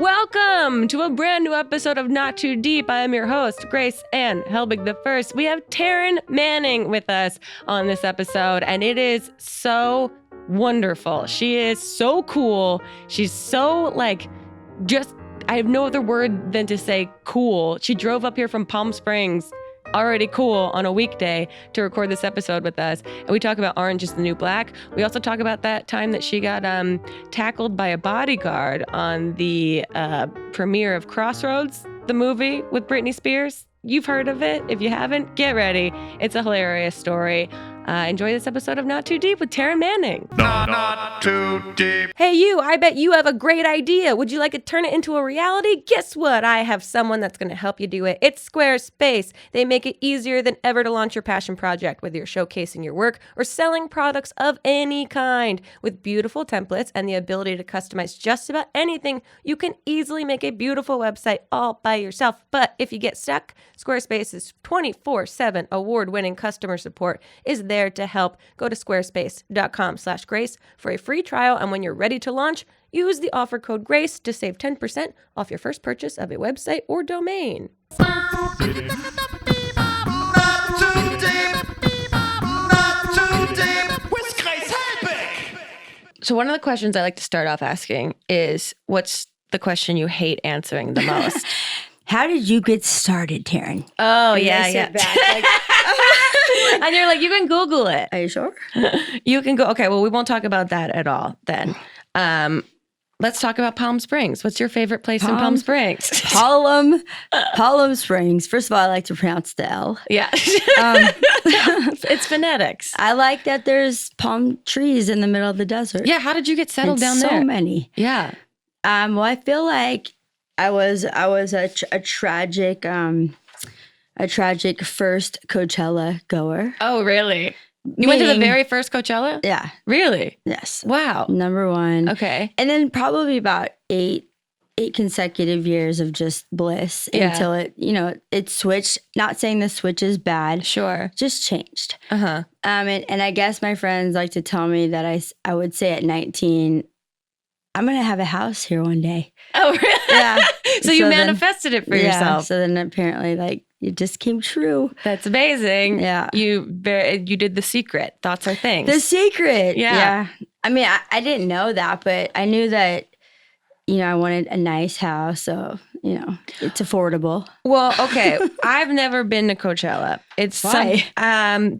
Welcome to a brand new episode of Not Too Deep. I am your host, Grace Ann Helbig the First. We have Taryn Manning with us on this episode, and it is so wonderful. She is so cool. She's so I have no other word than to say cool. She drove up here from Palm Springs, already cool, on a weekday to record this episode with us. And we talk about Orange is the New Black. We also talk about that time that she got tackled by a bodyguard on the premiere of Crossroads, the movie with Britney Spears. You've heard of it. If you haven't, get ready. It's a hilarious story. Enjoy this episode of Not Too Deep with Taryn Manning. Not too deep. Hey you, I bet you have a great idea. Would you like to turn it into a reality? Guess what? I have someone that's going to help you do it. It's Squarespace. They make it easier than ever to launch your passion project, whether you're showcasing your work or selling products of any kind. With beautiful templates and the ability to customize just about anything, you can easily make a beautiful website all by yourself. But if you get stuck, Squarespace's 24/7 award-winning customer support is there to help. Go to squarespace.com/grace for a free trial, and when you're ready to launch, use the offer code GRACE to save 10% off your first purchase of a website or domain. Not too deep. Not too deep. With Grace Helbig. So one of the questions I like to start off asking is, what's the question you hate answering the most? How did you get started, Taryn? Oh, And yeah, I sit yeah. back like, And you're like, you can Google it. are you sure? You can go. Okay, well, we won't talk about that at all then. Let's talk about Palm Springs. What's your favorite place in Palm Springs? Palm Springs. First of all, I like to pronounce the L. Yeah. It's phonetics. I like that there's palm trees in the middle of the desert. Yeah, how did you get settled And down so there? many. Yeah. Well, I feel like I was a tragic first Coachella goer. Oh, really? You went to the Meaning- very first Coachella? Yeah. Really? Yes. Wow. Number one. Okay. And then probably about eight consecutive years of just bliss Yeah. until it switched. Not saying the switch is bad, Sure. just changed. Uh-huh. And I guess my friends like to tell me that I would say at 19, I'm gonna have a house here one day. Oh, really? Yeah. So you then- manifested it for yourself. So then apparently, it just came true. That's amazing. Yeah. You did The Secret. Thoughts are things. The secret. Yeah. I mean, I didn't know that, but I knew that, I wanted a nice house. So, it's affordable. Well, okay. I've never been to Coachella. Why?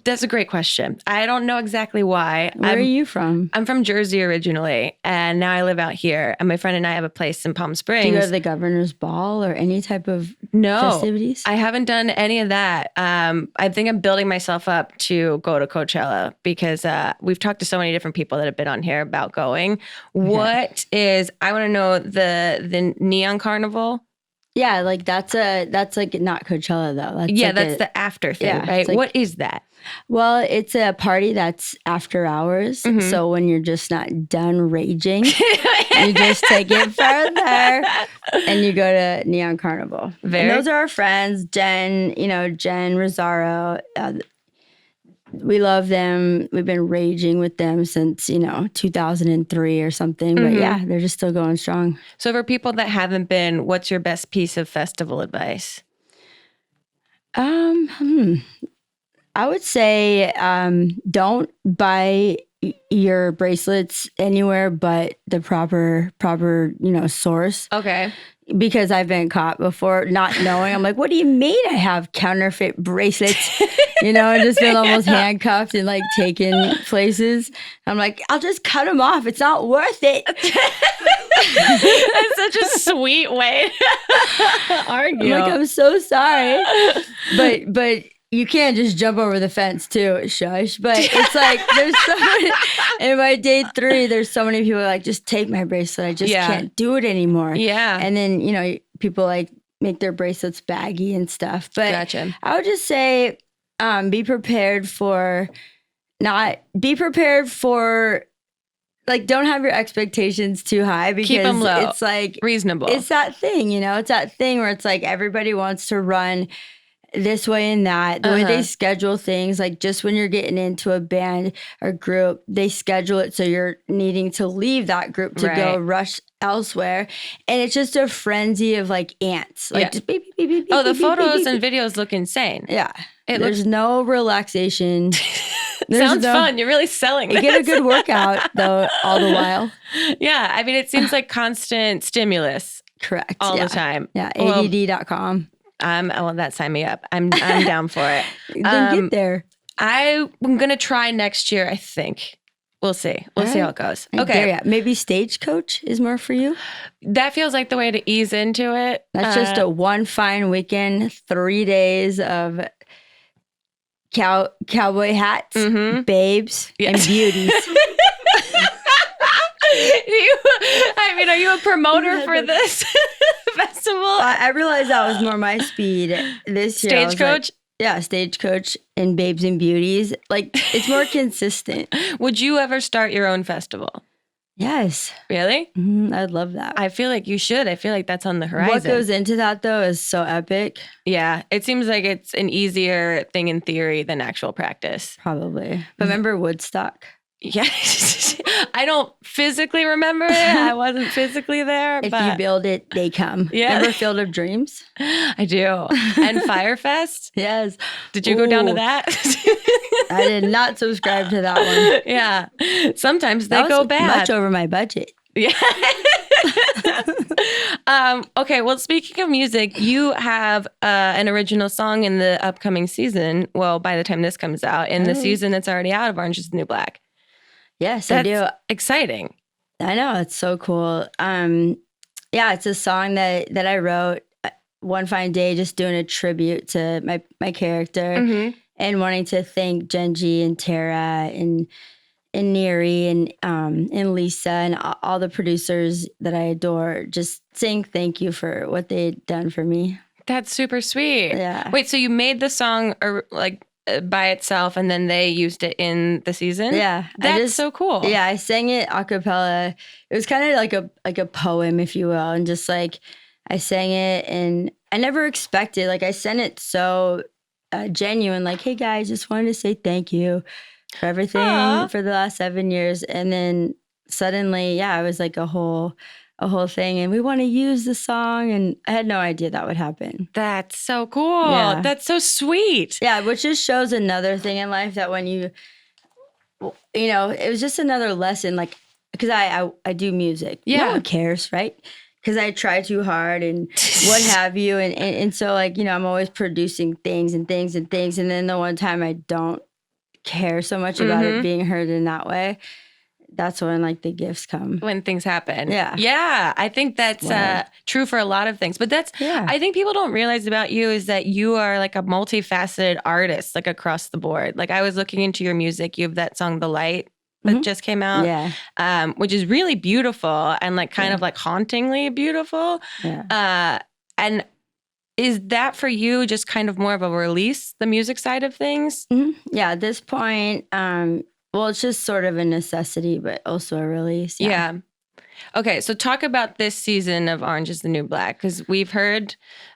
That's a great question. I don't know exactly why. Where are you from? I'm from Jersey originally, and now I live out here. And my friend and I have a place in Palm Springs. Do you go to the governor's ball or any type of No, festivities? I haven't done any of that. I think I'm building myself up to go to Coachella because we've talked to so many different people that have been on here about going. What is? I want to know the Neon Carnival. Yeah, that's like not Coachella though. That's the after thing, yeah, right? it's like- What is that? Well, it's a party that's after hours. Mhm. So when you're just not done raging, you just take it further and you go to Neon Carnival. Very- And those are our friends, Jen Rosario. We love them. We've been raging with them since, 2003 or something. But Mhm. yeah, they're just still going strong. So for people that haven't been, what's your best piece of festival advice? I would say don't buy your bracelets anywhere but the proper source, Okay. because I've been caught before not knowing. I'm like, what do you mean I have counterfeit bracelets? And just been almost handcuffed and taken places. I'm like, I'll just cut them off. It's not worth it. That's such a sweet way to argue. I'm like, I'm so sorry, but you can't just jump over the fence too, shush. But it's like there's so many. In my day 3, there's so many people just take my bracelet. I just can't do it anymore. Yeah. And then people make their bracelets baggy and stuff. But Gotcha. I would just say, be prepared for. Don't have your expectations too high because Keep 'em low. it's Reasonable. it's that thing, it's that thing where it's everybody wants to run this way and that. The way they schedule things, like just when you're getting into a band or group, they schedule it so you're needing to leave that group to go rush elsewhere. And it's just a frenzy of like ants. Like just beep, beep, beep, beep, Oh, the beep, beep, photos beep, and beep. videos look insane. Yeah. There's There's no relaxation. Sounds fun. You're really selling You this. get a good workout though all the while. Yeah. I mean, it seems like constant stimulus Correct. all the time. Yeah. Well, ADD.com. well, that sign me up. I'm down for it. Then get there. I'm gonna try next year. I think we'll see. We'll see how it goes. There, Okay, yeah. Maybe Stagecoach is more for you. that feels like the way to ease into it. That's just a one fine weekend, 3 days of cowboy hats, babes, and beauties. Are you a promoter for this festival? I realized that was more my speed this year. I was like, Stagecoach? yeah, Stagecoach and babes and beauties. Like it's more consistent. Would you ever start your own festival? Yes. Really? I'd love that. I feel like you should. I feel like that's on the horizon. What goes into that though is so epic. Yeah, it seems like it's an easier thing in theory than actual practice. Probably. But remember Woodstock? Yeah. I don't physically remember it. I wasn't physically there. If but you build it, they come. Yeah. Remember Field of Dreams? I do. And Firefest? Yes. Did you go down to Ooh. that? I did not subscribe to that one. Yeah. Sometimes they That go was bad. much over my budget. Yeah. Okay. Well, speaking of music, you have an original song in the upcoming season. Well, by the time this comes out, in the season that's already out of Orange is the New Black. Yes, That's I do. exciting. I know, it's so cool. Yeah, it's a song that I wrote one fine day, just doing a tribute to my character and wanting to thank Genji and Tara and Neri and Lisa and all the producers that I adore. Just saying thank you for what they'd done for me. That's super sweet. Yeah. Wait, so you made the song by itself and then they used it in the season? Yeah. That's so cool. Yeah, I sang it a cappella. It was kind of like a poem, if you will. And just like I sang it and I never expected, like I sent it so genuine, like, hey guys, just wanted to say thank you for everything for the last 7 years. And then suddenly, yeah, it was like a whole thing. And we want to use the song. And I had no idea that would happen. That's so cool. Yeah. That's so sweet. Yeah, which just shows another thing in life that when you know, it was just another lesson, like, because I do music. Yeah. No one cares, right? Because I try too hard and what have you. And so, like, you know, I'm always producing things and things and things. And then the one time I don't care so much about it being heard in that way, that's when like the gifts come. When things happen. Yeah. Yeah. I think that's true for a lot of things. But I think people don't realize about you is that you are like a multifaceted artist, like across the board. Like I was looking into your music. You have that song, The Light, that just came out. Yeah. Which is really beautiful and like kind of like hauntingly beautiful. Yeah. And is that for you just kind of more of a release, the music side of things? Yeah. At this point, well, it's just sort of a necessity, but also a release. Yeah. Okay, so talk about this season of Orange is the New Black, because we've heard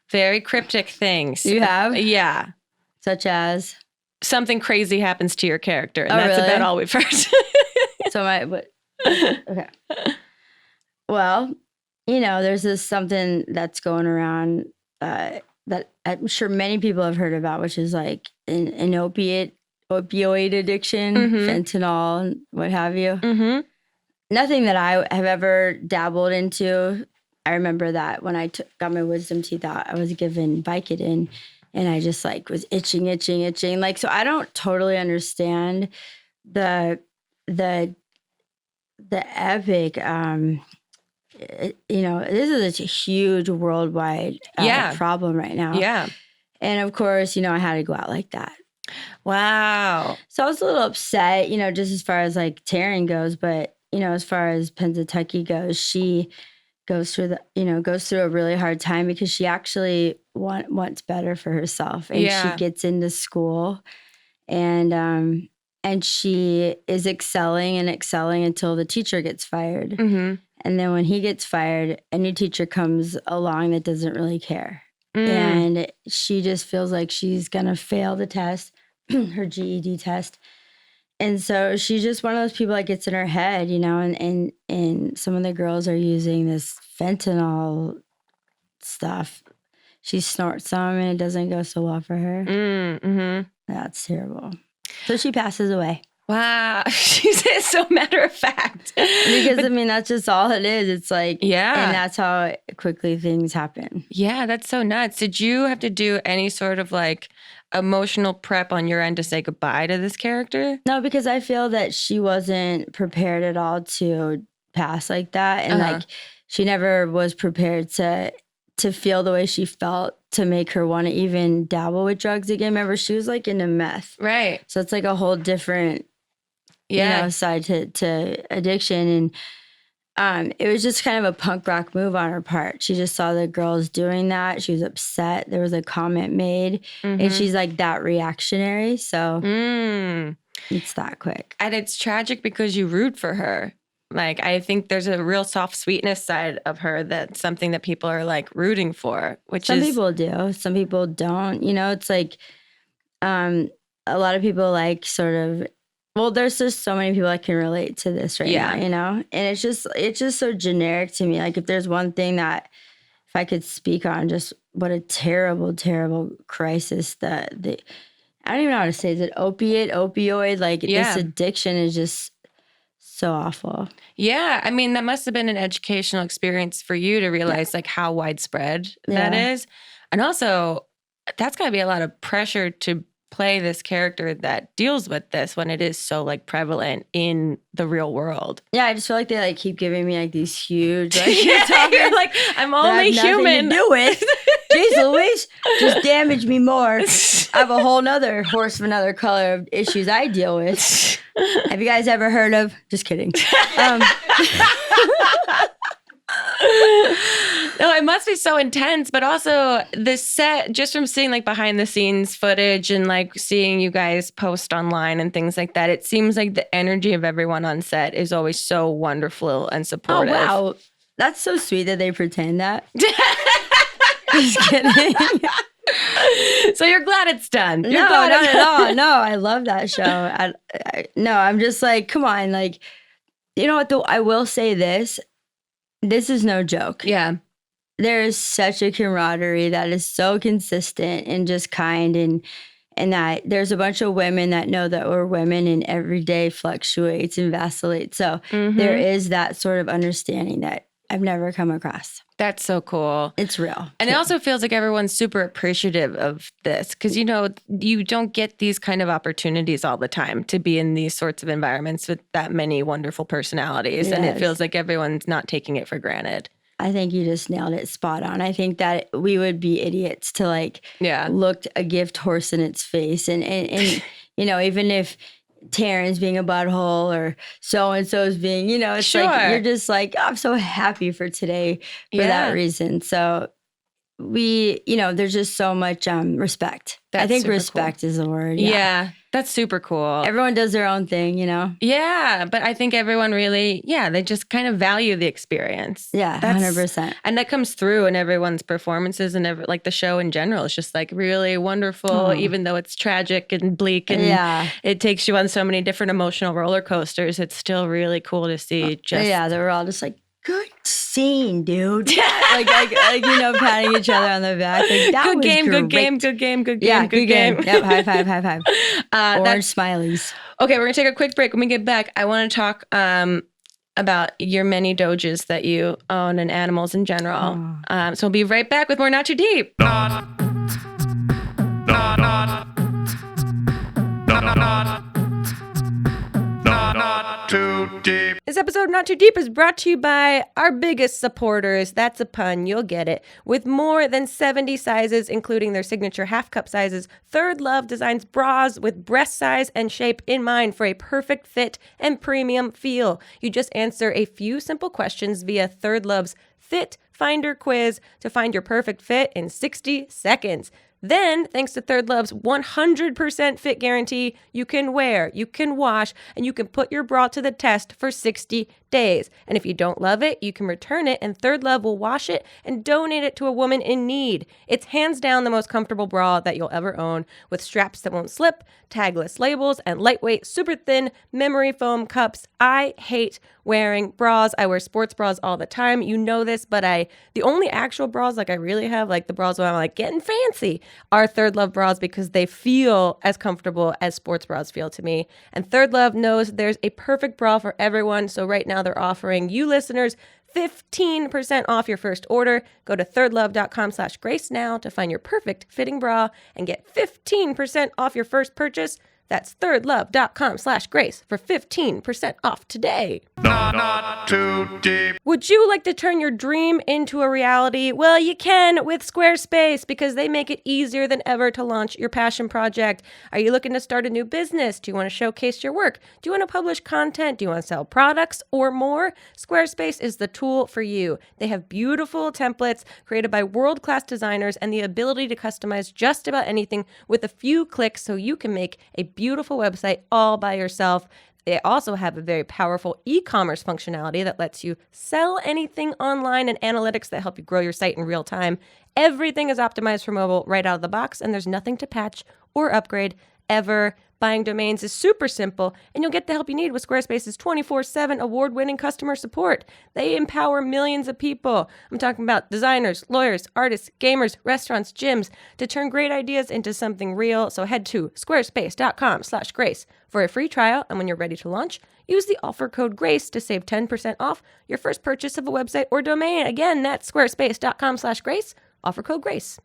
very cryptic things. You have? Yeah. Such as? Something crazy happens to your character, and Oh, that's really? about all we've heard. Okay. Well, you know, there's this something that's going around that I'm sure many people have heard about, which is like an opioid addiction, fentanyl, and what have you. Nothing that I have ever dabbled into. I remember that when I got my wisdom teeth out, I was given Vicodin, and I just like was itching. Like, so I don't totally understand the epic. You know, this is a huge worldwide problem right now. Yeah. And of course, you know, I had to go out like that. Wow. So I was a little upset, you know, just as far as like Taryn goes, but you know, as far as Pennsatucky goes, she goes through a really hard time because she actually wants better for herself, and she gets into school, and she is excelling until the teacher gets fired, and then when he gets fired, a new teacher comes along that doesn't really care, and she just feels like she's gonna fail the test, her GED test. And so she's just one of those people that gets in her head, and some of the girls are using this fentanyl stuff. She snorts some and it doesn't go so well for her. Mm-hmm. That's terrible. So she passes away. Wow. She's so matter of fact. Because, that's just all it is. It's like, yeah. And that's how quickly things happen. Yeah, that's so nuts. Did you have to do any sort of like emotional prep on your end to say goodbye to this character? No, because I feel that she wasn't prepared at all to pass like that. And like, she never was prepared to feel the way she felt to make her want to even dabble with drugs again. Remember, she was like into meth. Right. So it's like a whole different, side to addiction. And it was just kind of a punk rock move on her part. She just saw the girls doing that. She was upset. There was a comment made. And she's like that reactionary. So it's that quick. And it's tragic because you root for her. Like, I think there's a real soft sweetness side of her that's something that people are like rooting for, which some people do. Some people don't. It's like a lot of people like sort of, well, there's just so many people that can relate to this right now, and it's just so generic to me. Like, if there's one thing that if I could speak on, just what a terrible, terrible crisis that I don't even know how to say it. Is it opioid? Like, this addiction is just so awful. Yeah. That must have been an educational experience for you to realize like how widespread that is. And also, that's got to be a lot of pressure to play this character that deals with this when it is so like prevalent in the real world. Yeah, I just feel like they like keep giving me like these huge you're like, I'm only human. To do with. Jeez Louise, just damage me more. I have a whole nother horse of another color of issues I deal with. Have you guys ever heard of? Just kidding. No, it must be so intense, but also the set, just from seeing like behind the scenes footage and like seeing you guys post online and things like that, it seems like the energy of everyone on set is always so wonderful and supportive. Oh, wow. That's so sweet that they pretend that. Just kidding. So you're glad it's done? No, not at all. No, I love that show. No, I'm just like, come on. Like, you know what, though? I will say this. This is no joke. Yeah. There is such a camaraderie that is so consistent and just kind, and that there's a bunch of women that know that we're women and every day fluctuates and vacillates. So there is that sort of understanding that I've never come across. That's so cool. It's real. And it also feels like everyone's super appreciative of this because, you don't get these kind of opportunities all the time to be in these sorts of environments with that many wonderful personalities. Yes. And it feels like everyone's not taking it for granted. I think you just nailed it spot on. I think that we would be idiots to look a gift horse in its face. And even if Taryn's being a butthole or so-and-so's being, it's like, you're just like, I'm so happy for today for that reason. So there's just so much respect. I think respect is the word. Yeah, that's super cool. Everyone does their own thing, Yeah, but I think everyone really, they just kind of value the experience. Yeah, 100%. And that comes through in everyone's performances and like the show in general. It's just like really wonderful, even though it's tragic and bleak and it takes you on so many different emotional roller coasters. It's still really cool to see. They were all just like, good scene, dude. like patting each other on the back. Like, that good was game, great. good game, good game, good game, yeah, good game. Yep, high five, high five. Orange smileys. Okay, we're gonna take a quick break. When we get back, I want to talk about your many doges that you own and animals in general. So we'll be right back with more Not Too Deep. Not too deep. This episode of Not Too Deep is brought to you by our biggest supporters. That's a pun, you'll get it. With more than 70 sizes, including their signature half-cup sizes, Third Love designs bras with breast size and shape in mind for a perfect fit and premium feel. You just answer a few simple questions via Third Love's Fit Finder quiz to find your perfect fit in 60 seconds. Then, thanks to Third Love's 100% fit guarantee, you can wear, you can wash, and you can put your bra to the test for 60 days. And if you don't love it, you can return it, and Third Love will wash it and donate it to a woman in need. It's hands down the most comfortable bra that you'll ever own, with straps that won't slip, tagless labels, and lightweight, super thin memory foam cups. I hate wearing bras. I wear sports bras all the time. You know this, but the only actual bras like I really have, like the bras where I'm like getting fancy, are Third Love bras because they feel as comfortable as sports bras feel to me. And Third Love knows there's a perfect bra for everyone. So right now they're offering you listeners 15% off your first order. Go to thirdlove.com/grace now to find your perfect fitting bra and get 15% off your first purchase. That's thirdlove.com/grace for 15% off today. Not too deep. Would you like to turn your dream into a reality? Well, you can with Squarespace because they make it easier than ever to launch your passion project. Are you looking to start a new business? Do you want to showcase your work? Do you want to publish content? Do you want to sell products or more? Squarespace is the tool for you. They have beautiful templates created by world-class designers and the ability to customize just about anything with a few clicks so you can make a beautiful website all by yourself. They also have a very powerful e-commerce functionality that lets you sell anything online and analytics that help you grow your site in real time. Everything is optimized for mobile right out of the box, and there's nothing to patch or upgrade ever. Buying domains is super simple, and you'll get the help you need with Squarespace's 24/7 award-winning customer support. They empower millions of people. I'm talking about designers, lawyers, artists, gamers, restaurants, gyms, to turn great ideas into something real. So head to squarespace.com/grace for a free trial, and when you're ready to launch, use the offer code GRACE to save 10% off your first purchase of a website or domain. Again, that's squarespace.com/grace, offer code GRACE.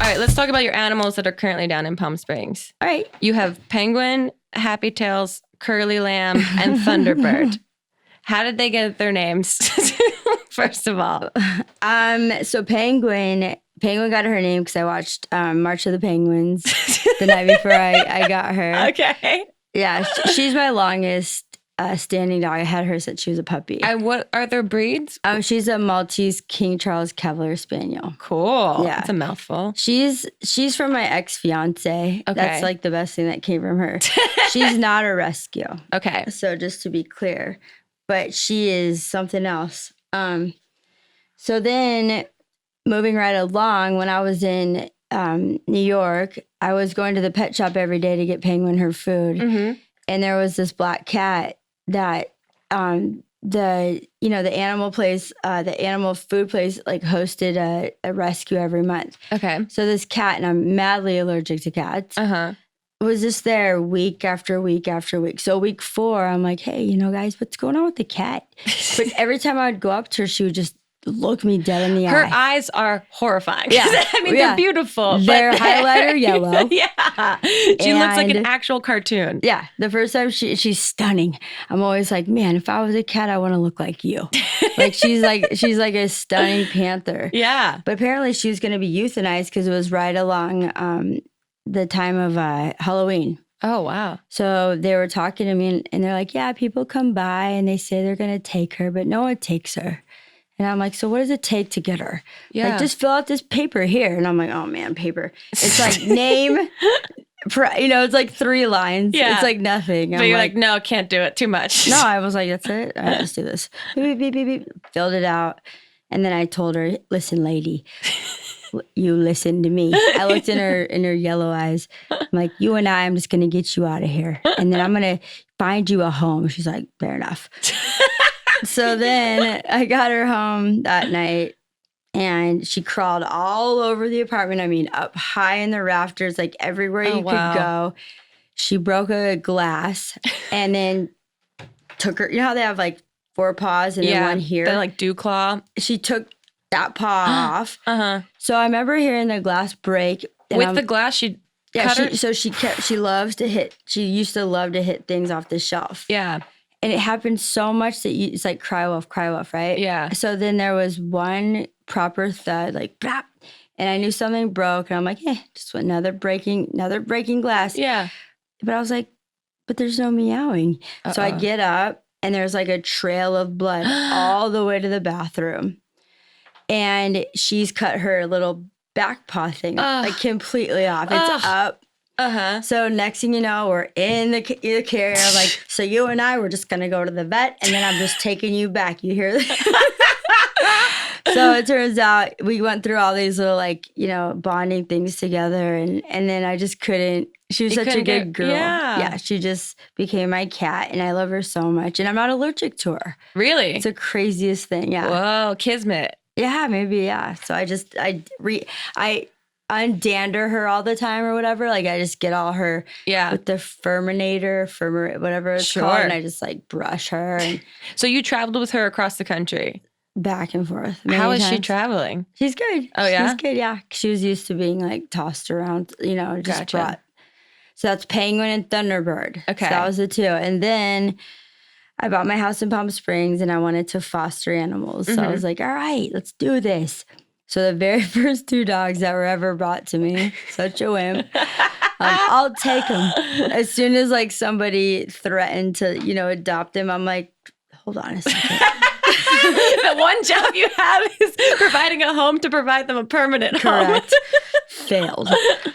All right, let's talk about your animals that are currently down in Palm Springs. All right. You have Penguin, Happy Tails, Curly Lamb, and Thunderbird. How did they get their names? First of all. So Penguin got her name because I watched March of the Penguins the night before I got her. Okay. Yeah, she's my longest standing dog. I had her since she was a puppy. What are their breeds? She's a Maltese King Charles Cavalier Spaniel. Cool. Yeah. It's a mouthful. She's from my ex-fiance. Okay. That's like the best thing that came from her. She's not a rescue. Okay. So just to be clear, but she is something else. So then moving right along, when I was in New York, I was going to the pet shop every day to get Penguin her food. Mm-hmm. And there was this black cat that the animal place, the animal food place, like hosted a rescue every month. Okay. So this cat, and I'm madly allergic to cats, was just there week after week after week. So week 4, I'm like, hey, guys, what's going on with the cat? But every time I would go up to her, she would just look me dead in the eye. Her eyes are horrifying. Yeah. I mean, they're beautiful. They're highlighter yellow. Yeah. She looks like an actual cartoon. Yeah. The first time she's stunning. I'm always like, man, if I was a cat, I want to look like you. Like she's like a stunning panther. Yeah. But apparently she was going to be euthanized because it was right along the time of Halloween. Oh, wow. So they were talking to me and they're like, yeah, people come by and they say they're going to take her, but no one takes her. And I'm like, so what does it take to get her? Yeah. Like, just fill out this paper here. And I'm like, oh, man, paper. It's like name, it's like 3 lines. Yeah. It's like nothing. But you're like, no, can't do it. Too much. No, I was like, that's it. All right, let's do this. Beep, beep, beep, beep. Filled it out. And then I told her, listen, lady, you listen to me. I looked in her yellow eyes. I'm like, you and I'm just going to get you out of here. And then I'm going to find you a home. She's like, fair enough. So then I got her home that night and she crawled all over the apartment. I mean, up high in the rafters, like everywhere you could go. She broke a glass and then took her, how they have like 4 paws and then one here? They like dew claw. She took that paw off. So I remember hearing the glass break. With the glass, she cut her? So she used to love to hit things off the shelf. Yeah. And it happened so much that it's like cry wolf, right? Yeah. So then there was one proper thud, like blap, and I knew something broke, and I'm like, just another breaking glass. Yeah. But I was like, but there's no meowing. So I get up, and there's like a trail of blood all the way to the bathroom. and she's cut her little back paw thing like completely off. It's up. So next thing you know, we're in the carrier. I'm like, so you and I, we're just going to go to the vet, and then I'm just taking you back. You hear that? So it turns out we went through all these little, like, you know, bonding things together. And then I just couldn't. She was such a good girl. Yeah, she just became my cat, and I love her so much. And I'm not allergic to her. Really? It's the craziest thing. Yeah. Whoa, kismet. Yeah, maybe. Yeah. So I undander her all the time or whatever. Like I just get all her with the whatever it's called, and I just like brush her. And so you traveled with her across the country? Back and forth. How is she traveling? She's good. Oh, yeah? She's good, yeah. She was used to being like tossed around, you know, just brought. So that's Penguin and Thunderbird. Okay. So that was the two. And then I bought my house in Palm Springs and I wanted to foster animals. So I was like, all right, let's do this. So the very first 2 dogs that were ever brought to me, such a whim, I'll take them. As soon as like somebody threatened to, you know, adopt them, I'm like, hold on a second. The one job you have is providing a home to provide them a permanent home. Correct. Failed.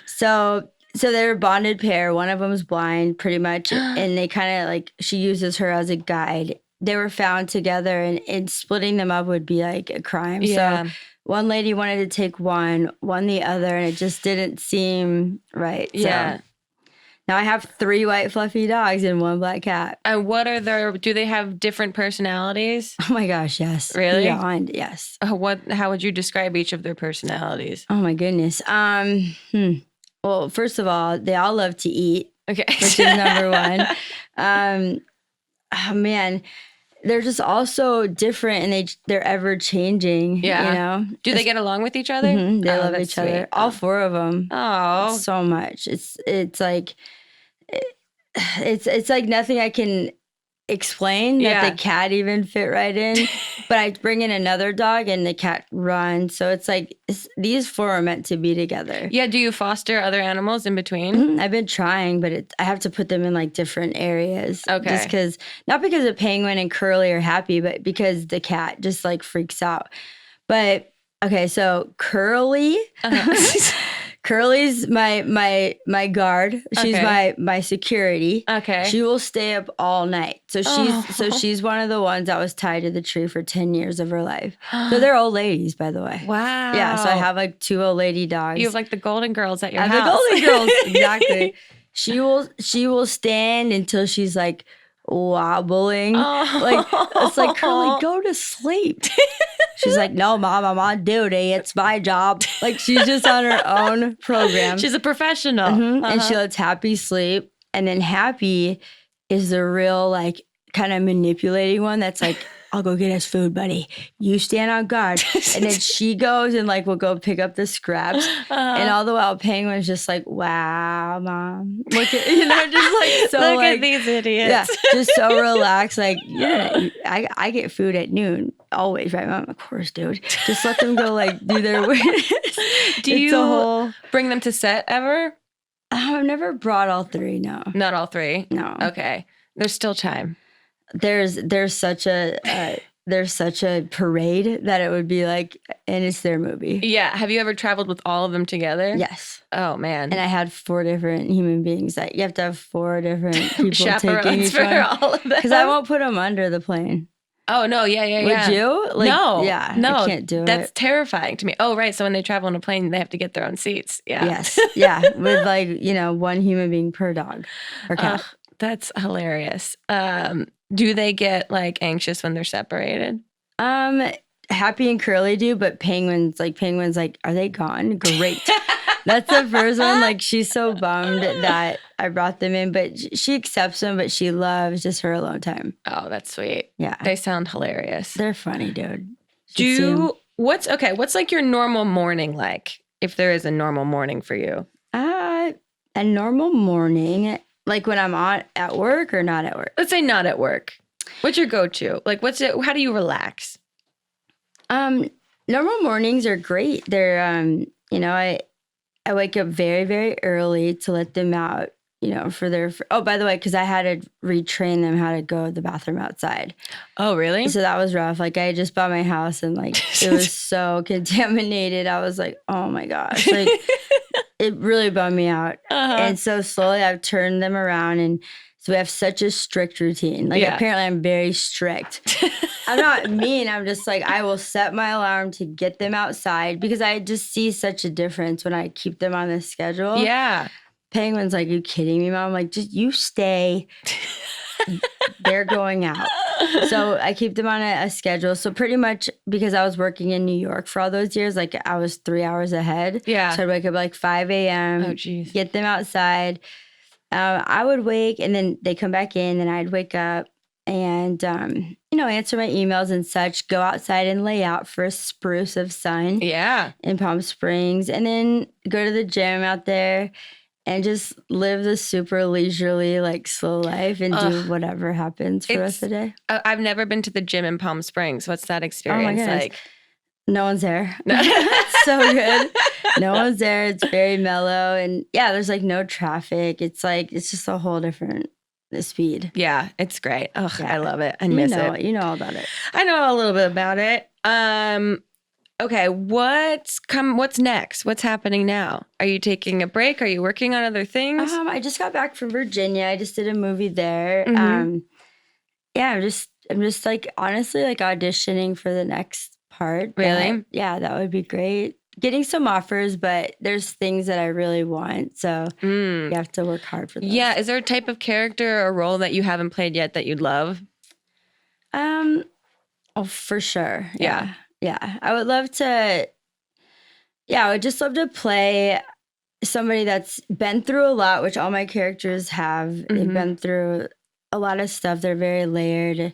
So they're a bonded pair. One of them is blind pretty much. And they kind of like, she uses her as a guide. They were found together and splitting them up would be like a crime. Yeah. So one lady wanted to take one the other, and it just didn't seem right. Yeah. So now I have 3 white fluffy dogs and 1 black cat. And do they have different personalities? Oh my gosh, yes. Really? Beyond, yes. How would you describe each of their personalities? Oh my goodness. Well, first of all, they all love to eat. Okay. Which is number 1. Oh man, they're just all so different, and they're ever changing. Yeah. You know? Do they get along with each other? They love each other. All 4 of them. Oh. So much. It's like it's like nothing I can explain that the cat even fit right in. But I bring in another dog and the cat runs. So it's like these 4 are meant to be together. Yeah. Do you foster other animals in between? I've been trying, but I have to put them in like different areas. Okay. Just because, not because the Penguin and Curly are happy, but because the cat just like freaks out. But okay, so Curly. Curly's my guard. She's my security. Okay. She will stay up all night. So she's one of the ones that was tied to the tree for 10 years of her life. So they're old ladies, by the way. Wow. Yeah. So I have like 2 old lady dogs. You have like the Golden Girls at your house. I have the Golden Girls, exactly. She will stand until she's like wobbling. Like it's like, Curly, go to sleep. She's like, no, Mom, I'm on duty. It's my job. Like she's just on her own program. She's a professional. And she lets Happy sleep. And then Happy is the real like kind of manipulating one that's like, I'll go get us food, buddy. You stand on guard. And then she goes and like will go pick up the scraps. And all the while Penguin's just like, wow, Mom. Look at, you know, just like so Look like, at these idiots. Yeah, just so relaxed. Like, yeah, I get food at noon. Always, right, Mom? Of course, dude. Just let them go like do their weirdness. Do you bring them to set ever? I've never brought all 3, no. Not all 3? No. Okay. There's still time. There's such a parade that it would be like, and it's their movie. Yeah. Have you ever traveled with all of them together? Yes. Oh man. And I had 4 different human beings that you have to have 4 different people chaperones taking each for one. all of them. Because I won't put them under the plane. Oh no, yeah. Would you? Like, no. Yeah. No. I can't do it. That's terrifying to me. Oh right. So when they travel on a plane, they have to get their own seats. Yeah. Yes. Yeah. With like, you know, 1 human being per dog or cat. That's hilarious. Do they get like anxious when they're separated? Happy and Curly do, but Penguin's like, are they gone? Great. That's the first one. Like, she's so bummed that I brought them in, but she accepts them, but she loves just her alone time. Oh, that's sweet. Yeah. They sound hilarious. They're funny, dude. What's like your normal morning like, if there is a normal morning for you? A normal morning, like when I'm at work or not at work? Let's say not at work. What's your go-to? Like, how do you relax? Normal mornings are great. They're, you know, I wake up very, very early to let them out oh, by the way, because I had to retrain them how to go to the bathroom outside. Oh, really? So that was rough. Like I just bought my house and like it was so contaminated. I was like, oh my gosh, like it really bummed me out. And so slowly I've turned them around, and so we have such a strict routine. Like apparently I'm very strict. I'm not mean. I'm just like, I will set my alarm to get them outside because I just see such a difference when I keep them on this schedule. Yeah. Penguin's like, you kidding me, Mom? Like, just you stay. They're going out. So I keep them on a schedule. So pretty much because I was working in New York for all those years, like I was 3 hours ahead. Yeah. So I'd wake up like 5 a.m. Oh, geez. Get them outside. I would wake and then they come back in, and I'd wake up and, answer my emails and such, go outside and lay out for a spruce of sun. Yeah. In Palm Springs, and then go to the gym out there. And just live the super leisurely, like slow life and do whatever happens for the rest of the day. I've never been to the gym in Palm Springs. What's that experience like? No one's there. It's so good. No one's there. It's very mellow. And yeah, there's like no traffic. It's just a whole different speed. Yeah, it's great. Oh, yeah. I love it. I miss it. You know all about it. I know a little bit about it. Okay, what's next? What's happening now? Are you taking a break? Are you working on other things? I just got back from Virginia. I just did a movie there. Yeah, I'm just like honestly like auditioning for the next part. Really? Yeah, that would be great. Getting some offers, but there's things that I really want. So you have to work hard for those. Yeah, is there a type of character or role that you haven't played yet that you'd love? Oh, for sure. Yeah. I would love to, I would just love to play somebody that's been through a lot, which all my characters have. They've been through a lot of stuff. They're very layered.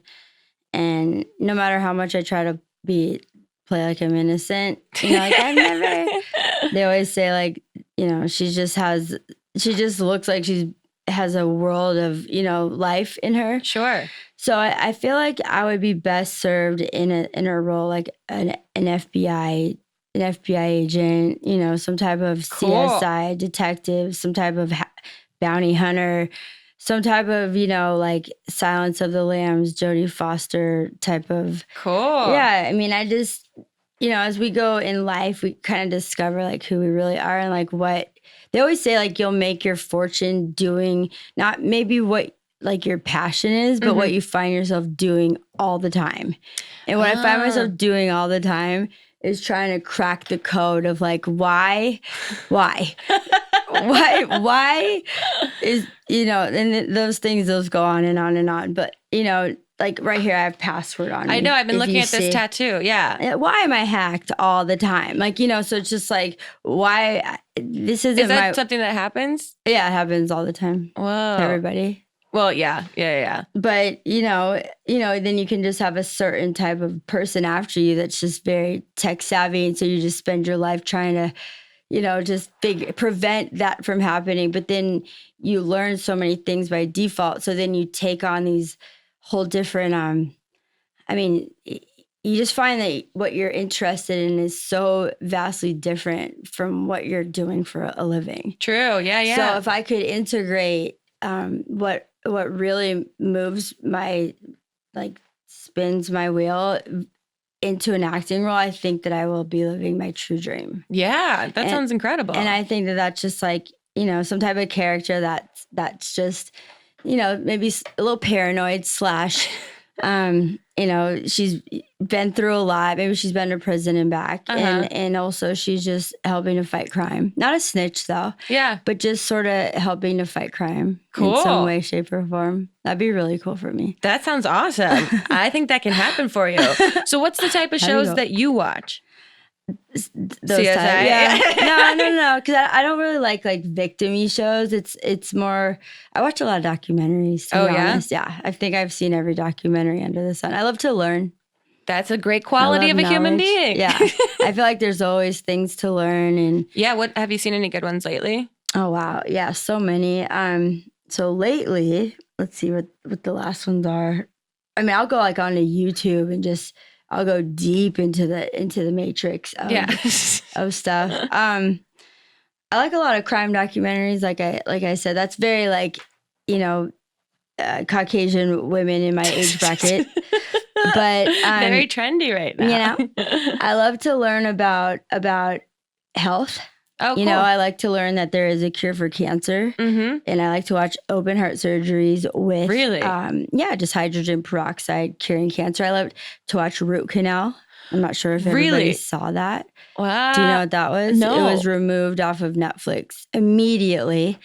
And no matter how much I try to play like I'm innocent, like I've never, they always say like, she just looks like she has a world of, life in her. Sure. So I feel like I would be best served in a role like an FBI agent, some type of CSI detective, some type of bounty hunter, some type of like Silence of the Lambs, Jodie Foster type of. Cool. Yeah, I mean, I just as we go in life, we kind of discover like who we really are and like what they always say like you'll make your fortune doing not maybe what like your passion is, but what you find yourself doing all the time. And what I find myself doing all the time is trying to crack the code of like, why is, and those things, those go on and on and on. But, like right here, I have password on me. I know. I've been looking at this tattoo. Yeah. Why am I hacked all the time? Like, so it's just like, why this isn't Is that something that happens? Yeah, it happens all the time. Whoa. To everybody. Well, yeah. But, then you can just have a certain type of person after you that's just very tech savvy. And so you just spend your life trying to, just prevent that from happening. But then you learn so many things by default. So then you take on these whole different, you just find that what you're interested in is so vastly different from what you're doing for a living. True. Yeah. So if I could integrate what really moves my, like, spins my wheel into an acting role, I think that I will be living my true dream. Yeah, that sounds incredible. And I think that that's just like, some type of character that's just, maybe a little paranoid / she's been through a lot. Maybe she's been to prison and back. And also she's just helping to fight crime. Not a snitch though. Yeah. But just sort of helping to fight crime in some way, shape, or form. That'd be really cool for me. That sounds awesome. I think that can happen for you. So what's the type of shows that you watch? Those CSI? Yeah. No. Because I don't really like victim-y shows. It's more. I watch a lot of documentaries. To be honest. Yeah. I think I've seen every documentary under the sun. I love to learn. That's a great quality of a human being. Yeah. I feel like there's always things to learn and. Yeah. What have you seen any good ones lately? Oh wow. Yeah. So many. So lately, let's see what the last ones are. I mean, I'll go onto YouTube and just. I'll go deep into the matrix of stuff. I like a lot of crime documentaries. Like I said, that's very like, you know, Caucasian women in my age bracket. But very trendy right now. You know, I love to learn about health. Oh, You cool. know, I like to learn that there is a cure for cancer, Mm-hmm. and I like to watch open heart surgeries with, Really? Just hydrogen peroxide curing cancer. I love to watch root canal. I'm not sure if everybody Really? saw that. Wow. Do you know what that was? No. It was removed off of Netflix immediately.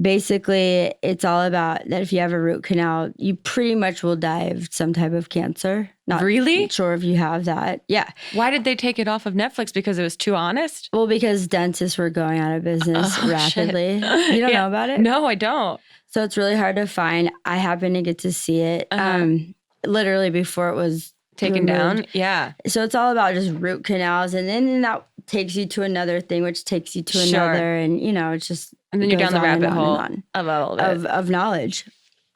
Basically, it's all about that if you have a root canal, you pretty much will die of some type of cancer. Not Really? sure if you have that. Yeah. Why did they take it off of Netflix? Because it was too honest? Well, because dentists were going out of business rapidly. Shit. You don't know about it? No, I don't. So it's really hard to find. I happen to get to see it literally before it was Taken removed. down? Yeah. So it's all about just root canals, and then that takes you to another thing, which takes you to Sure. another, and you know, it's just And then you're goes down the on and rabbit on hole and of all on of it. of knowledge.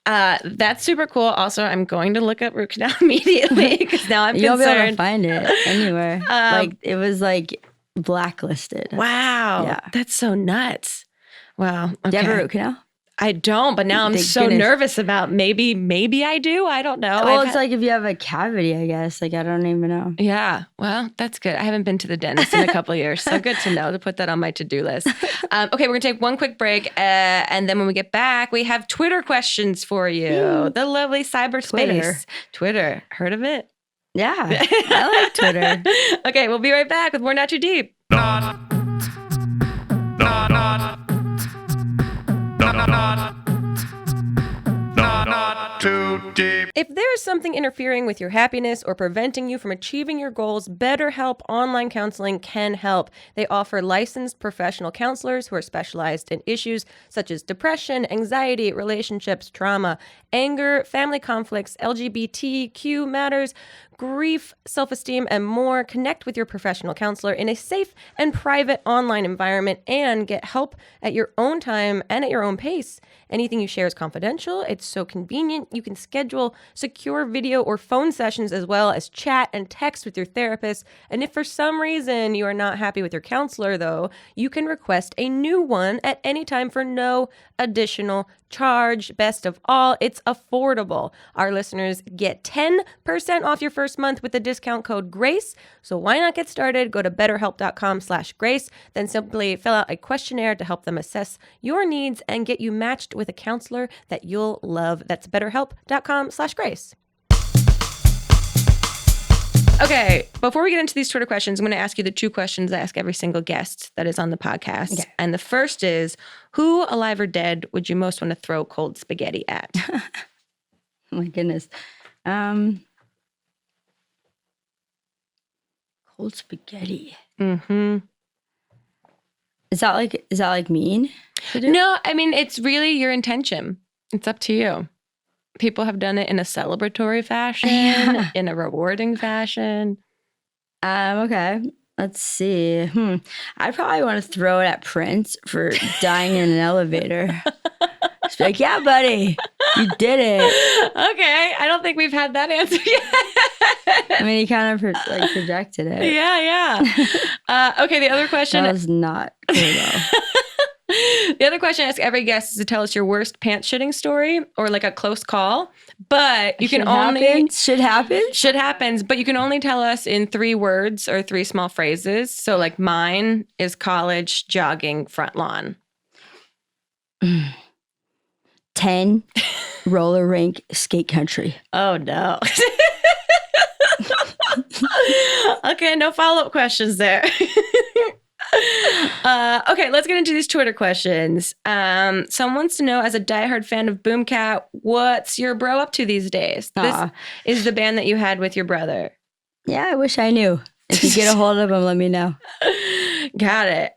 That's super cool. Also, I'm going to look up root canal immediately because now I'm You'll be able to concerned. find it anywhere. Like it was like blacklisted. Wow. Yeah. That's so nuts. Wow. Okay. Do you have a root canal? I don't, but now I'm Thank so goodness. nervous about maybe I do. I don't know. Well, it's like if you have a cavity, I guess. Like I don't even know. Yeah, well, that's good. I haven't been to the dentist in a couple of years, so good to know to put that on my to-do list. Okay, we're gonna take one quick break, and then when we get back, we have Twitter questions for you. The lovely cyberspace. Twitter, heard of it? Yeah, I like Twitter. Okay, we'll be right back with more Not Too Deep. Not too deep. If there is something interfering with your happiness or preventing you from achieving your goals, BetterHelp Online Counseling can help. They offer licensed professional counselors who are specialized in issues such as depression, anxiety, relationships, trauma, anger, family conflicts, LGBTQ matters, grief, self-esteem, and more. Connect with your professional counselor in a safe and private online environment and get help at your own time and at your own pace. Anything you share is confidential. It's so convenient. You can schedule secure video or phone sessions as well as chat and text with your therapist. And if for some reason you are not happy with your counselor, though, you can request a new one at any time for no additional charge. Best of all, it's affordable. Our listeners get 10% off your first month with the discount code GRACE. So why not get started? Go to betterhelp.com/grace, then simply fill out a questionnaire to help them assess your needs and get you matched with a counselor that you'll love. That's betterhelp.com/grace. Okay, before we get into these Twitter questions, I'm going to ask you the two questions I ask every single guest that is on the podcast. Okay. And the first is, who, alive or dead, would you most want to throw cold spaghetti at? Oh my goodness. Cold spaghetti. Mm-hmm. Is that like mean to do? No, I mean, it's really your intention. It's up to you. People have done it in a celebratory fashion, in a rewarding fashion. Okay. Let's see. I'd probably want to throw it at Prince for dying in an elevator. Just be like, yeah, buddy, you did it. Okay, I don't think we've had that answer yet. I mean, he kind of projected it. Yeah. Okay, the other question. That was not cool though. The other question I ask every guest is to tell us your worst pants shitting story or like a close call. But you can only Shit happens. shit happens, but you can only tell us in 3 words or 3 small phrases. So like mine is college, jogging, front lawn. 10 roller rink skate country. Oh no. Okay, no follow-up questions there. Okay, let's get into these Twitter questions. Someone wants to know, as a diehard fan of Boomcat, what's your bro up to these days? This is the band that you had with your brother. Yeah, I wish I knew. If you get a hold of him, let me know. Got it.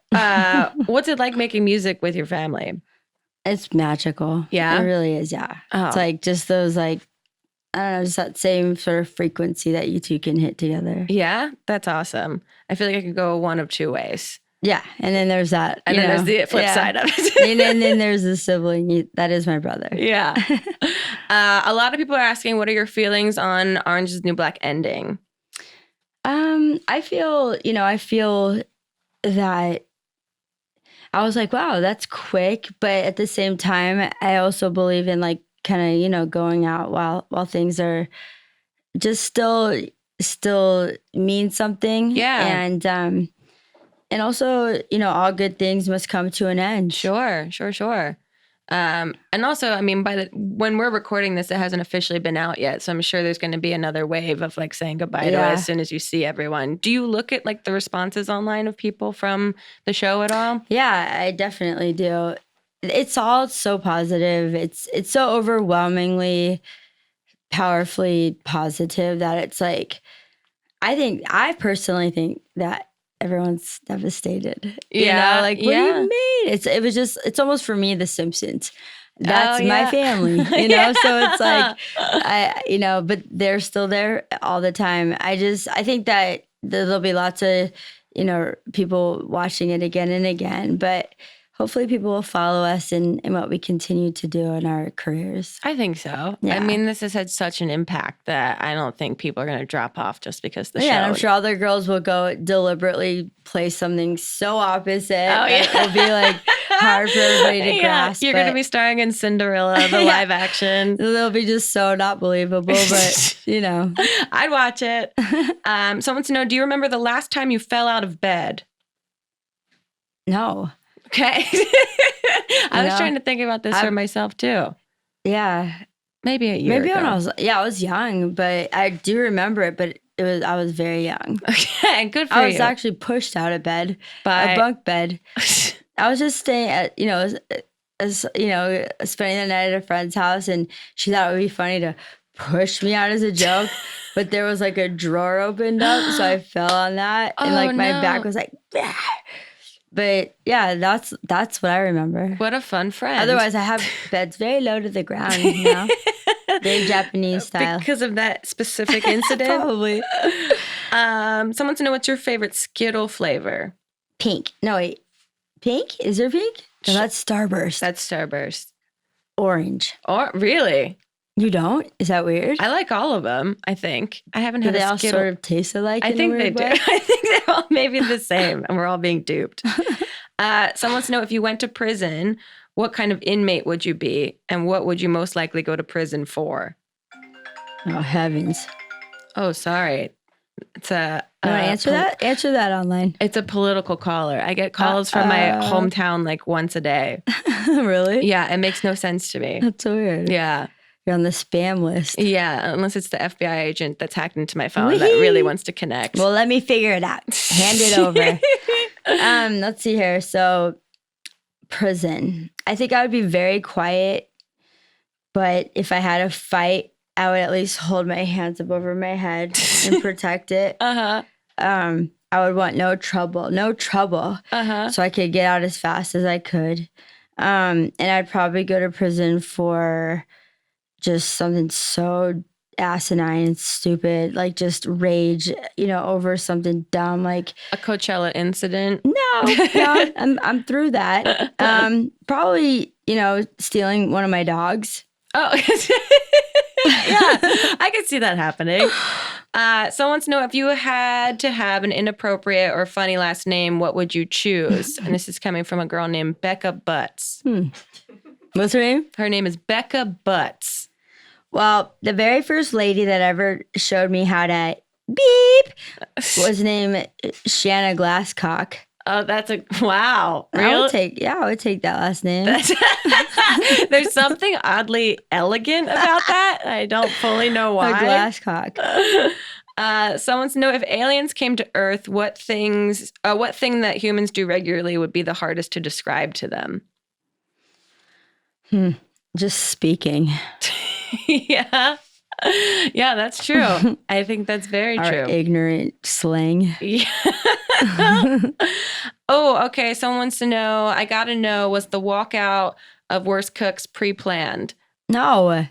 What's it like making music with your family? It's magical. Yeah? It really is, yeah. Oh. It's like just those like, I don't know, just that same sort of frequency that you two can hit together. Yeah, that's awesome. I feel like I could go one of 2 ways. Yeah, and then there's that. And then there's the flip side of it. and then there's the sibling. That is my brother. Yeah. A lot of people are asking, what are your feelings on Orange is the New Black ending? I feel that I was like, wow, that's quick. But at the same time, I also believe in like kind of, going out while things are just still mean something. Yeah. And also, all good things must come to an end. Sure. And also, I mean, when we're recording this, it hasn't officially been out yet. So I'm sure there's going to be another wave of like saying goodbye to it as soon as you see everyone. Do you look at like the responses online of people from the show at all? Yeah, I definitely do. It's all so positive. It's so overwhelmingly, powerfully positive that it's like, I personally think that everyone's devastated. Like, what do you mean? It's almost for me, The Simpsons. That's my family, so it's like, but they're still there all the time. I think that there'll be lots of, people watching it again and again, but hopefully people will follow us in what we continue to do in our careers. I think so. Yeah. I mean, this has had such an impact that I don't think people are going to drop off just because the show. Yeah, and I'm sure other girls will go deliberately play something so opposite. It'll be like hard for everybody to grasp. You're going to be starring in Cinderella, the live action. It'll be just so not believable, but I'd watch it. Someone wants to know, do you remember the last time you fell out of bed? No. Okay. I was trying to think about this for myself too. Yeah. Maybe a year ago. When I was young, but I do remember it, but I was very young. Okay, good for you. I was actually pushed out of bed, a bunk bed. I was just staying at, spending the night at a friend's house, and she thought it would be funny to push me out as a joke, but there was like a drawer opened up, so I fell on that, and like my back was like, bah! But yeah, that's what I remember. What a fun friend. Otherwise, I have beds very low to the ground, very Japanese style. Because of that specific incident? Probably. Someone wants to know, what's your favorite Skittle flavor? Pink. No, wait. Pink? Is there pink? No, that's Starburst. That's Starburst. Orange. Oh, really? You don't? Is that weird? I like all of them, I think. I haven't had a Skittle. Do they all sort of taste alike? I think they do. I think they're all maybe the same, and we're all being duped. Someone wants to know, if you went to prison, what kind of inmate would you be, and what would you most likely go to prison for? Oh, heavens. Oh, sorry. It's a... You want to answer that? Answer that online. It's a political caller. I get calls from my hometown like once a day. Really? Yeah, it makes no sense to me. That's so weird. Yeah. You're on the spam list. Yeah, unless it's the FBI agent that's hacked into my phone that really wants to connect. Well, let me figure it out. Hand it over. Let's see here. So, prison. I think I would be very quiet, but if I had a fight, I would at least hold my hands up over my head and protect it. I would want no trouble. So I could get out as fast as I could. And I'd probably go to prison for just something so asinine and stupid, like just rage, over something dumb, like a Coachella incident. No, I'm through that. Probably, stealing one of my dogs. Oh, yeah, I could see that happening. Someone wants to know, if you had to have an inappropriate or funny last name, what would you choose? And this is coming from a girl named Becca Butts. What's her name? Her name is Becca Butts. Well, the very first lady that ever showed me how to beep was named Shanna Glasscock. Oh, that's wow. Really? I would take that last name. There's something oddly elegant about that. I don't fully know why. A Glasscock. Someone wants to know, if aliens came to Earth, what thing that humans do regularly would be the hardest to describe to them? Just speaking. Yeah. Yeah, that's true. I think that's very true. Our ignorant slang. Yeah. Oh, okay. Someone wants to know, I gotta know, was the walkout of Worst Cooks pre-planned? No.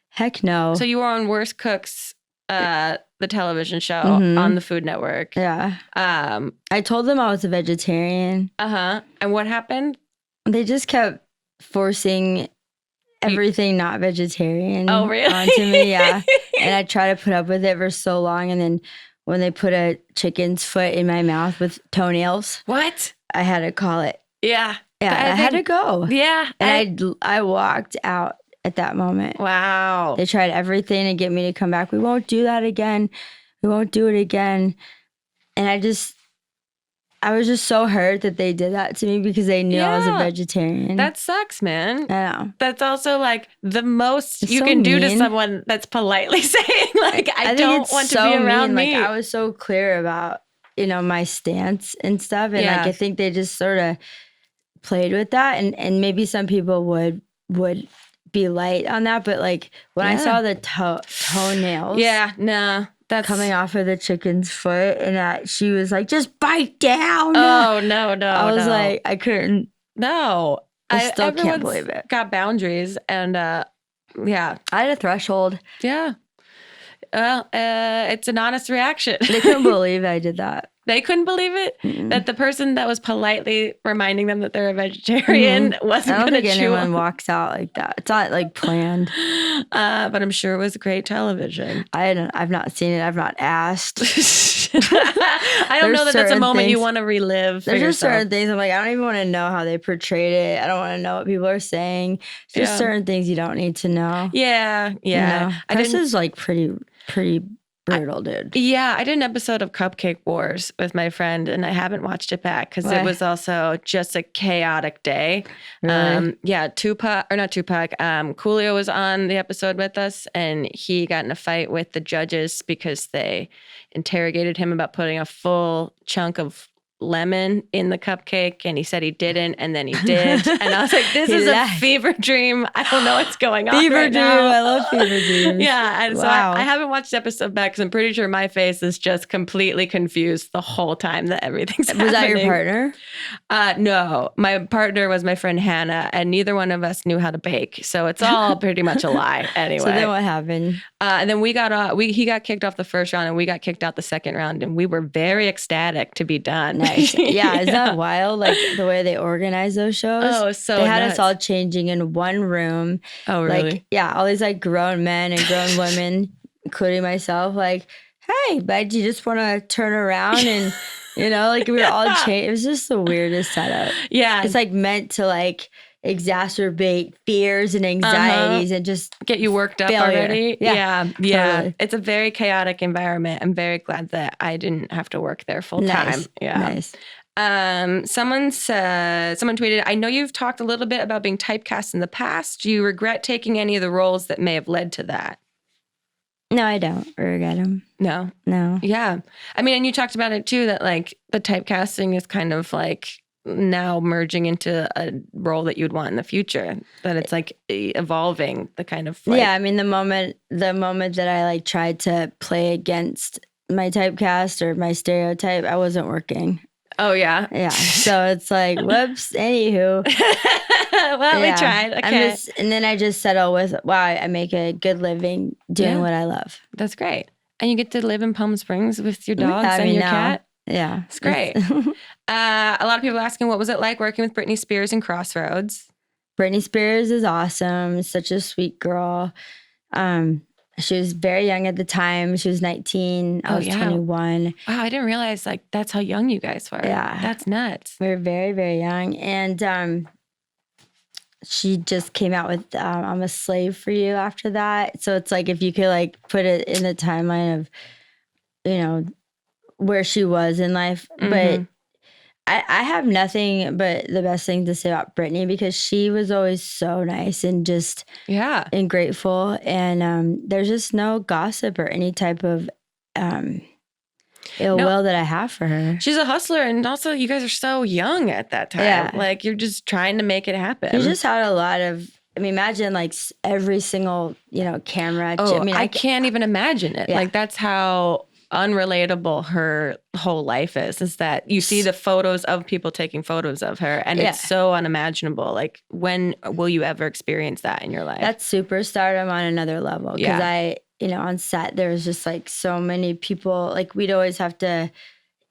Heck no. So you were on Worst Cooks, the television show on the Food Network. Yeah. I told them I was a vegetarian. And what happened? They just kept forcing everything not vegetarian onto me. Yeah. And I tried to put up with it for so long, and then when they put a chicken's foot in my mouth with toenails, what? I had to call it. Yeah. Yeah, I I had to think- go. Yeah. And I walked out at that moment. Wow. They tried everything to get me to come back. We won't do that again. We won't do it again. And I was just so hurt that they did that to me because they knew I was a Yeah. vegetarian. That sucks, man. I know. That's also like the most It's you so can do to mean. someone that's politely saying, like, I think don't it's want to so be around mean. meat. Like I was so clear about, my stance and stuff. And Yeah. like I think they just sort of played with that. And maybe some people would be light on that. But like when I Yeah. saw the toenails Yeah, no. That's coming off of the chicken's foot and that she was like, just bite down. Oh, no. I was like, I couldn't. no. I still can't everyone's believe it. got boundaries. And yeah. I had a threshold. Yeah. Well, it's an honest reaction. They couldn't believe I did that. They couldn't believe it Mm-mm. that the person that was politely reminding them that they're a vegetarian wasn't I don't going to think chew anyone on. walks out like that. It's not like planned. But I'm sure it was great television. I've not seen it. I've not asked. I don't know that that's a certain moment you things- want to relive. For There's just yourself. certain things I'm like, I don't even want to know how they portrayed it. I don't want to know what people are saying. There's Yeah. certain things you don't need to know. Yeah, yeah. I Chris didn't. is like pretty brutal, dude. Yeah, I did an episode of Cupcake Wars with my friend, and I haven't watched it back because Why? it was also just a chaotic day. Really? Yeah, not Tupac. Coolio was on the episode with us, and he got in a fight with the judges because they interrogated him about putting a full chunk of lemon in the cupcake, and he said he didn't, and then he did. And I was like, this He is a lied. fever dream. I don't know what's going on Fever right dream. now. I love fever dreams. Yeah, and so Wow. I haven't watched the episode back because I'm pretty sure my face is just completely confused the whole time that everything's Was that your happening. partner? No, my partner was my friend Hannah, and neither one of us knew how to bake, so it's all pretty much a lie anyway. So then what happened? And then he got kicked off the first round, and we got kicked out the second round, and we were very ecstatic to be done. Nice. Yeah, isn't that wild? Like the way they organize those shows. Oh, so they had nuts. us all changing in one room. Oh, really? Like, yeah, all these like grown men and grown women, including myself, like, hey, but you just want to turn around and, like we were all changed. It was just the weirdest setup. Yeah, It's like meant to like exacerbate fears and anxieties and just get you worked up failure. already. Yeah, Yeah. totally. It's a very chaotic environment. I'm very glad that I didn't have to work there full time. nice. Yeah. Nice. Someone tweeted, I know you've talked a little bit about being typecast in the past. Do you regret taking any of the roles that may have led to that? No, I don't regret them. No. No. Yeah. I mean, and you talked about it too, that like the typecasting is kind of like now merging into a role that you'd want in the future, that it's like evolving the kind of like, Yeah, I mean the moment that I like tried to play against my typecast or my stereotype, I wasn't working. oh yeah. Yeah. So it's like, whoops, anywho. Well, we Yeah. tried. Okay. And then I just settle with, wow, I make a good living doing Yeah. what I love. That's great. And you get to live in Palm Springs with your Look dogs at and me your now. cat. Yeah. It's great. A lot of people asking, what was it like working with Britney Spears in Crossroads? Britney Spears is awesome. Such a sweet girl. She was very young at the time. She was 19. I Oh, was yeah. 21. Wow, I didn't realize like that's how young you guys were. Yeah. That's nuts. We were very, very young. And she just came out with I'm a Slave for You after that. So it's like if you could like put it in the timeline of, where she was in life. But Mhm. I have nothing but the best thing to say about Britney because she was always so nice and just Yeah. and grateful. And there's just no gossip or any type of ill No. will that I have for her. She's a hustler, and also you guys are so young at that time. Yeah. Like you're just trying to make it happen. She just had a lot of, imagine like every single, camera. Oh, I I can't even imagine it. Yeah. Like that's how unrelatable her whole life is that you see the photos of people taking photos of her, and Yeah. it's so unimaginable. Like when will you ever experience that in your life? That's superstardom on another level. Because Yeah. on set, there was just like so many people. Like we'd always have to,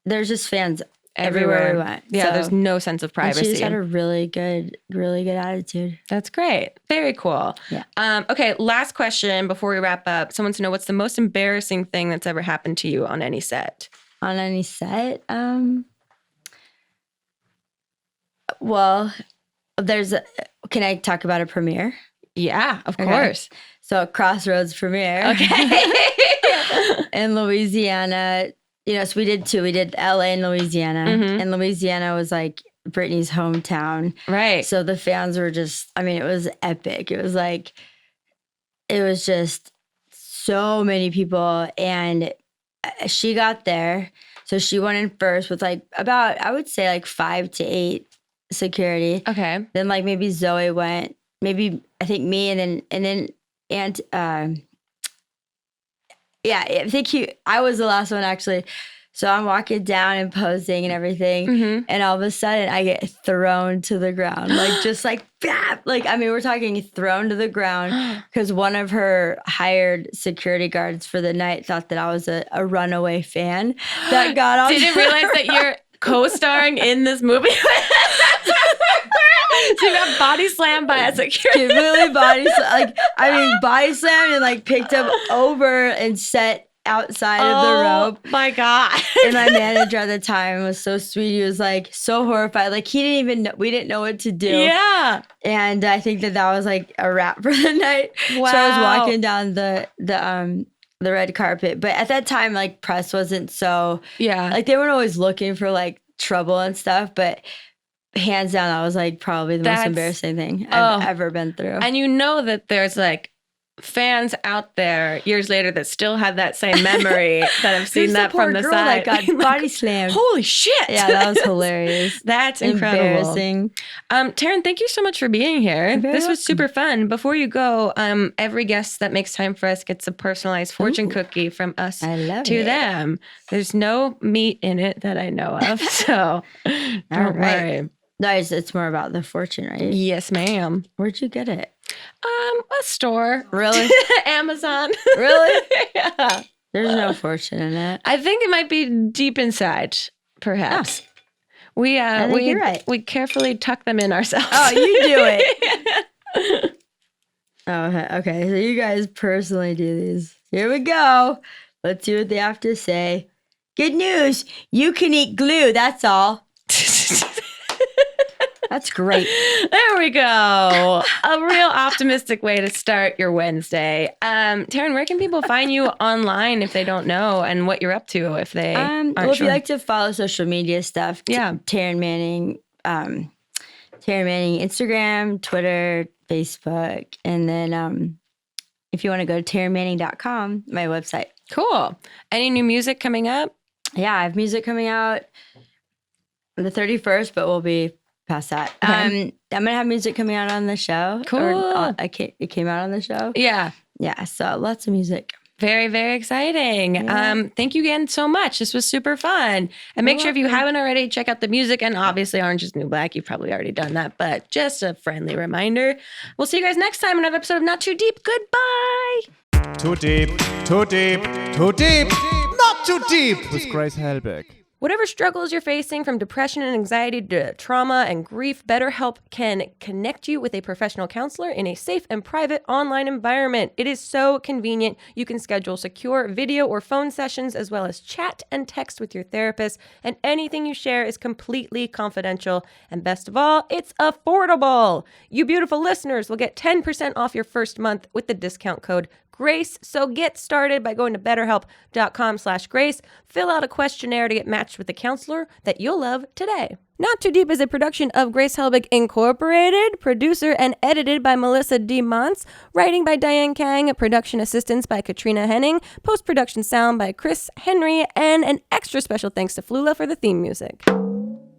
there's just fans everywhere we went. Yeah, So- there's no sense of and privacy. she just had a really good attitude. That's great. Very cool. Yeah. Okay, last question before we wrap up. Someone to know what's the most embarrassing thing that's ever happened to you on any set? On any set, well, Can I talk about a premiere? Yeah, of Okay. course. So Crossroads premiere. Okay. In Louisiana. So we did two. We did LA and Louisiana. Mhm. And Louisiana was like Britney's hometown. Right. So the fans were just, it was epic. It was just so many people. And she got there. So she went in first with about, I would say 5 to 8 security. Okay. Then maybe Zoe went, maybe I think me and then I think I was the last one actually. So I'm walking down and posing and everything. Mhm. And all of a sudden I get thrown to the ground. BAP! We're talking thrown to the ground because one of her hired security guards for the night thought that I was a runaway fan that got on. Didn't realize that you're co-starring in this movie. So you got body slammed by a security. Really body slammed and picked up over and set outside of the rope. Oh my God. And my manager at the time was so sweet. He was so horrified. He didn't even know, we didn't know what to do. Yeah. And I think that was a wrap for the night. Wow. So I was walking down the red carpet. But at that time, press wasn't so, Yeah. they weren't always looking for trouble and stuff. But hands down, that was probably the most embarrassing thing I've ever been through. And you know that there's fans out there years later that still have that same memory that have seen that from the girl side. that got body slammed. Holy shit. Yeah, that was hilarious. That's incredible. Embarrassing. Taryn, thank you so much for being here. You're very This was welcome. super fun. Before you go, every guest that makes time for us gets a personalized fortune cookie from us I love to it. them. There's no meat in it that I know of, so don't right. worry. No, it's more about the fortune, right? Yes, ma'am. Where'd you get it? A store. Really? Amazon. Really? Yeah. There's no fortune in it. I think it might be deep inside, perhaps. We I think you're right. we carefully tuck them in ourselves. Oh, you do it. Oh, okay. So you guys personally do these. Here we go. Let's see what they have to say. Good news. You can eat glue. That's all. That's great. There we go. A real optimistic way to start your Wednesday. Taryn, where can people find you online if they don't know, and what you're up to if they aren't Well, if sure? you like to follow social media stuff, Yeah. Taryn Manning, Instagram, Twitter, Facebook, and then if you want to go to tarynmanning.com, my website. Cool. Any new music coming up? Yeah, I have music coming out on the 31st, but we'll be past that. Okay. I'm gonna have music coming out on the show. Cool. It came out on the show. Yeah. Yeah, so lots of music. Very, very exciting. Yeah. Thank you again so much. This was super fun. And make sure if you haven't already, check out the music. And obviously, Orange is the New Black. You've probably already done that, but just a friendly reminder. We'll see you guys next time in another episode of Not Too Deep. Goodbye. Too deep, too deep, too deep, not too deep with Grace Helbig. Whatever struggles you're facing, from depression and anxiety to trauma and grief, BetterHelp can connect you with a professional counselor in a safe and private online environment. It is so convenient. You can schedule secure video or phone sessions, as well as chat and text with your therapist, and anything you share is completely confidential. And best of all, it's affordable. You beautiful listeners will get 10% off your first month with the discount code GRACE. So get started by going to betterhelp.com/grace. Fill out a questionnaire to get matched with a counselor that you'll love today. Not Too Deep is a production of Grace Helbig Incorporated, producer and edited by Melissa D. Montz, writing by Diane Kang, production assistance by Katrina Henning, post-production sound by Chris Henry, and an extra special thanks to Flula for the theme music.